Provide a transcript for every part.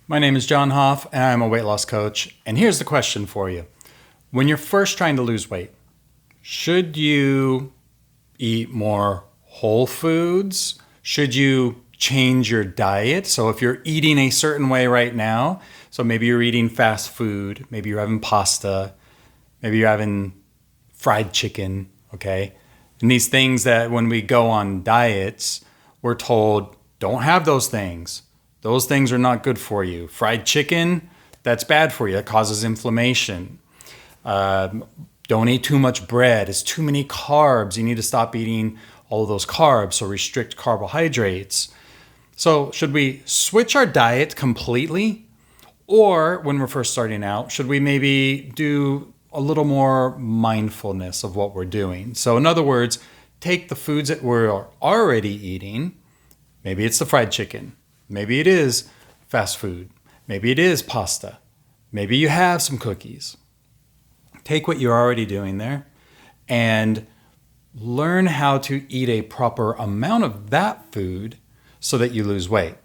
My name is John Hoff, and I'm a weight loss coach. And here's the question for you. When you're first trying to lose weight, should you eat more whole foods? Should you change your diet? So if you're eating a certain way right now, so maybe you're eating fast food, maybe you're having pasta, maybe you're having fried chicken, okay? And these things that when we go on diets, we're told, don't have those things. Those things are not good for you. Fried chicken, that's bad for you. That causes inflammation. Don't eat too much bread. It's too many carbs. You need to stop eating all of those carbs, so restrict carbohydrates. So should we switch our diet completely? Or when we're first starting out, should we maybe do a little more mindfulness of what we're doing? So in other words, take the foods that we're already eating. Maybe it's the fried chicken. Maybe it is fast food. Maybe it is pasta. Maybe you have some cookies. Take what you're already doing there and learn how to eat a proper amount of that food so that you lose weight.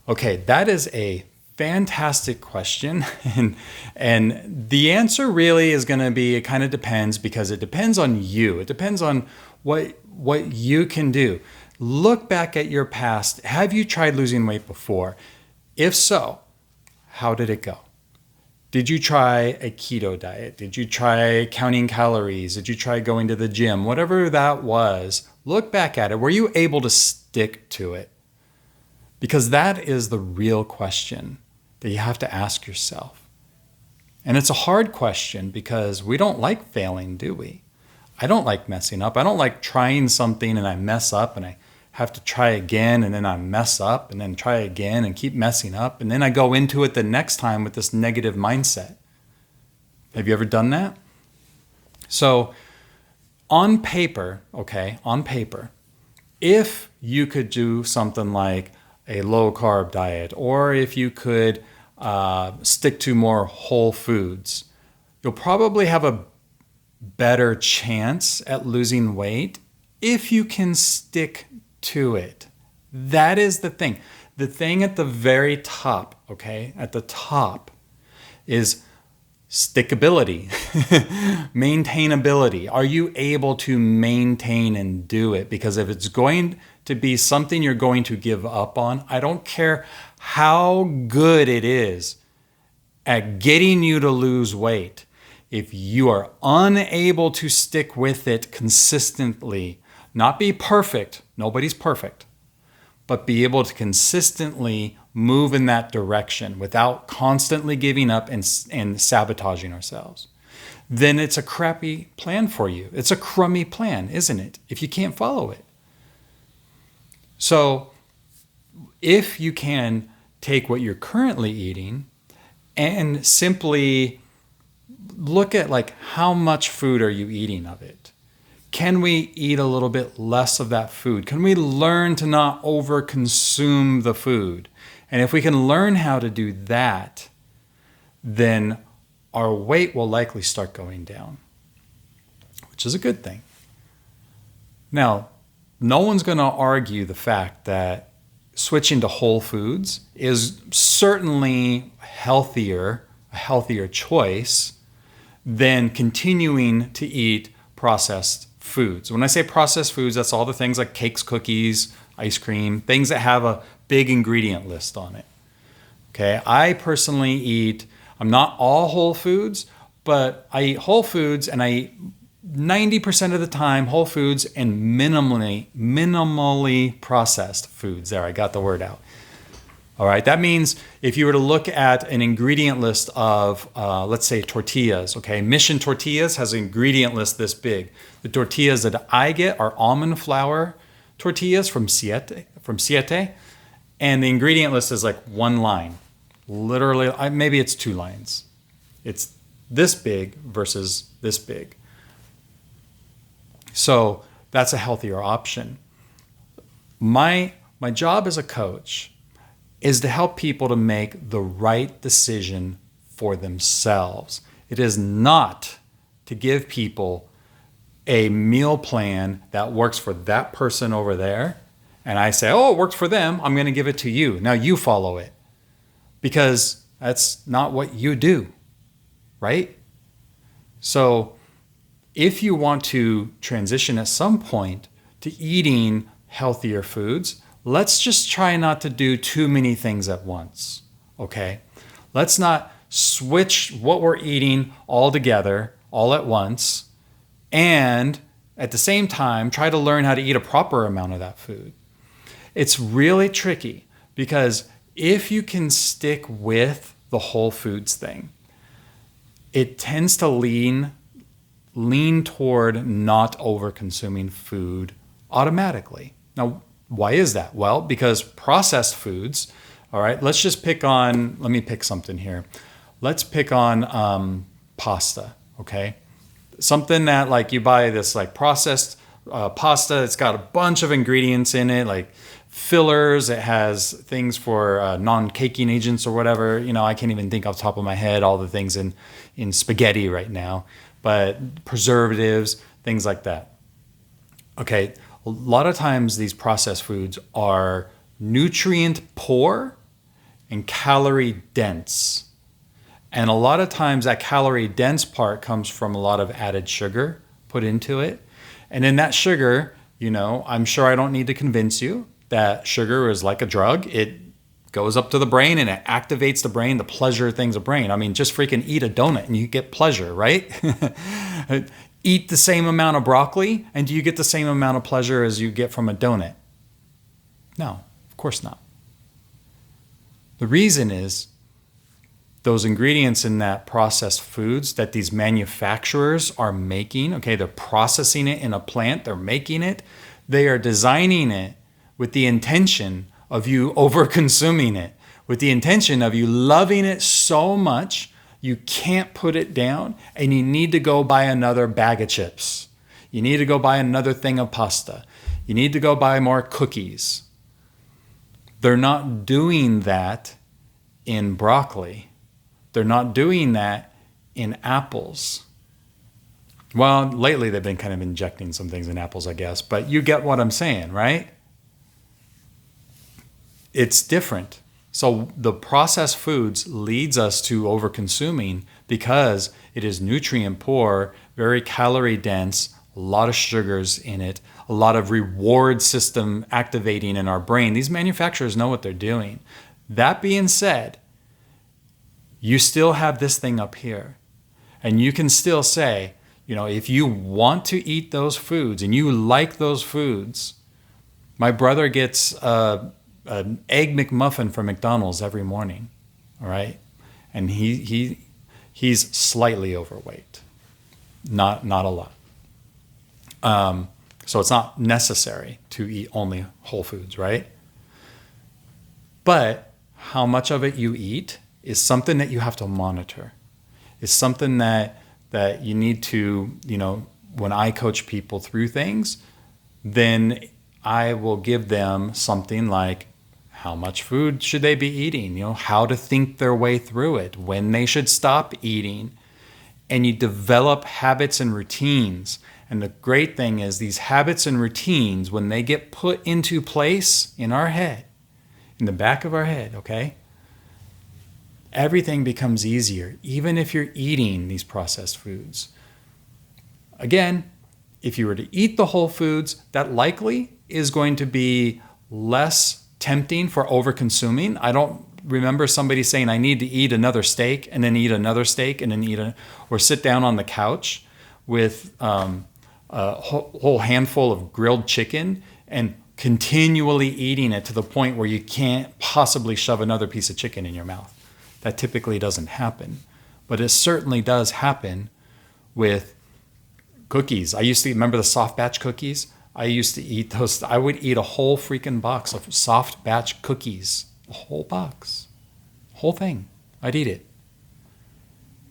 Okay, that is a fantastic question. And the answer really is going to be, it kind of depends, because it depends on you. It depends on what you can do. Look back at your past. Have you tried losing weight before? If so, how did it go? Did you try a keto diet? Did you try counting calories? Did you try going to the gym? Whatever that was, look back at it. Were you able to stick to it? Because that is the real question that you have to ask yourself. And it's a hard question because we don't like failing, do we? I don't like messing up. I don't like trying something and I mess up and I have to try again and then I mess up and then try again and keep messing up. And then I go into it the next time with this negative mindset. Have you ever done that? So on paper, if you could do something like a low carb diet, or if you could stick to more whole foods, you'll probably have a better chance at losing weight if you can stick to it. That is the thing. The thing at the very top, at the top is stickability, maintainability. Are you able to maintain and do it? Because if it's going to be something you're going to give up on, I don't care how good it is at getting you to lose weight. If you are unable to stick with it consistently, not be perfect, nobody's perfect, but be able to consistently move in that direction without constantly giving up and sabotaging ourselves, then it's a crappy plan for you. It's a crummy plan, isn't it? If you can't follow it. So if you can take what you're currently eating and simply look at how much food are you eating of it? Can we eat a little bit less of that food? Can we learn to not overconsume the food? And if we can learn how to do that, then our weight will likely start going down, which is a good thing. Now, no one's going to argue the fact that switching to whole foods is certainly a healthier choice than continuing to eat processed foods. When I say processed foods, that's all the things like cakes, cookies, ice cream, things that have a big ingredient list on it. Okay, I personally I'm not all whole foods, but I eat whole foods and I eat 90% of the time whole foods and minimally processed foods. There, I got the word out. All right, that means if you were to look at an ingredient list of, let's say, tortillas, Mission Tortillas has an ingredient list this big. The tortillas that I get are almond flour tortillas from Siete, and the ingredient list is like one line. Literally, maybe it's two lines. It's this big versus this big. So that's a healthier option. My job as a coach is to help people to make the right decision for themselves. It is not to give people a meal plan that works for that person over there, and I say, oh, it works for them, I'm going to give it to you. Now you follow it. because that's not what you do, right? So if you want to transition at some point to eating healthier foods, let's just try not to do too many things at once, okay? Let's not switch what we're eating all together, all at once, and at the same time, try to learn how to eat a proper amount of that food. It's really tricky because if you can stick with the whole foods thing, it tends to lean toward not over-consuming food automatically. Now, why is that? Well, because processed foods, all right, let me pick something here. Let's pick on pasta, okay? Something that like you buy this like processed pasta, it's got a bunch of ingredients in it, like fillers, it has things for non-caking agents or whatever. I can't even think off the top of my head all the things in spaghetti right now, but preservatives, things like that. Okay, a lot of times these processed foods are nutrient poor and calorie dense. And a lot of times that calorie dense part comes from a lot of added sugar put into it. And in that sugar, I'm sure I don't need to convince you that sugar is like a drug. It goes up to the brain and it activates the brain, the pleasure things of brain. I mean, just freaking eat a donut and you get pleasure, right? Eat the same amount of broccoli and do you get the same amount of pleasure as you get from a donut? No, of course not. The reason is those ingredients in that processed foods that these manufacturers are making, okay, they're processing it in a plant, they're making it, they are designing it with the intention of you over-consuming it, with the intention of you loving it so much you can't put it down and you need to go buy another bag of chips. You need to go buy another thing of pasta. You need to go buy more cookies. They're not doing that in broccoli. They're not doing that in apples. Well, lately they've been kind of injecting some things in apples, I guess, but you get what I'm saying, right? It's different. So the processed foods leads us to over-consuming because it is nutrient poor, very calorie dense, a lot of sugars in it, a lot of reward system activating in our brain. These manufacturers know what they're doing. That being said, you still have this thing up here. And you can still say, if you want to eat those foods and you like those foods, my brother gets an Egg McMuffin from McDonald's every morning, all right? And he's slightly overweight, not a lot. So it's not necessary to eat only whole foods, right? But how much of it you eat is something that you have to monitor. It's something that you need to, when I coach people through things, then I will give them something like how much food should they be eating, how to think their way through it, when they should stop eating. And you develop habits and routines. And the great thing is these habits and routines, when they get put into place in our head, in the back of our head, okay, everything becomes easier, even if you're eating these processed foods. Again, if you were to eat the whole foods, that likely is going to be less tempting for over-consuming. I don't remember somebody saying, I need to eat another steak and then eat another steak and then or sit down on the couch with a whole handful of grilled chicken and continually eating it to the point where you can't possibly shove another piece of chicken in your mouth. That typically doesn't happen, but it certainly does happen with cookies. I used to remember the soft batch cookies. I used to eat those. I would eat a whole freaking box of soft batch cookies, a whole box, whole thing. I'd eat it.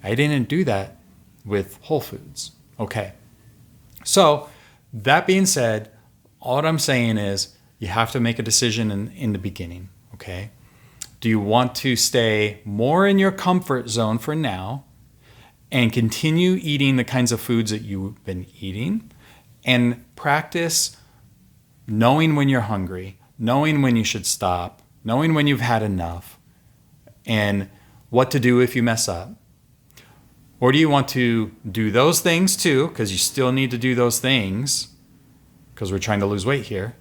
I didn't do that with whole foods. Okay. So that being said, all I'm saying is you have to make a decision in the beginning. Okay. Do you want to stay more in your comfort zone for now and continue eating the kinds of foods that you've been eating and practice knowing when you're hungry, knowing when you should stop, knowing when you've had enough, and what to do if you mess up? Or do you want to do those things too, because you still need to do those things, because we're trying to lose weight here,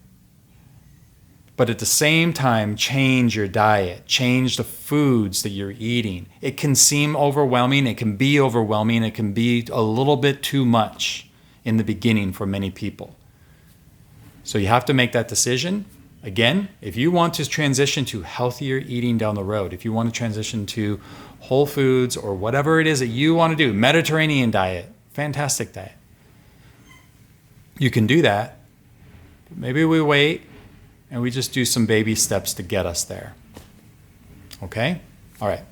but at the same time, change your diet, change the foods that you're eating. It can seem overwhelming. It can be overwhelming. It can be a little bit too much in the beginning for many people. So you have to make that decision. Again, if you want to transition to healthier eating down the road, if you want to transition to whole foods or whatever it is that you want to do, Mediterranean diet, fantastic diet, you can do that. Maybe we wait and we just do some baby steps to get us there. Okay? All right.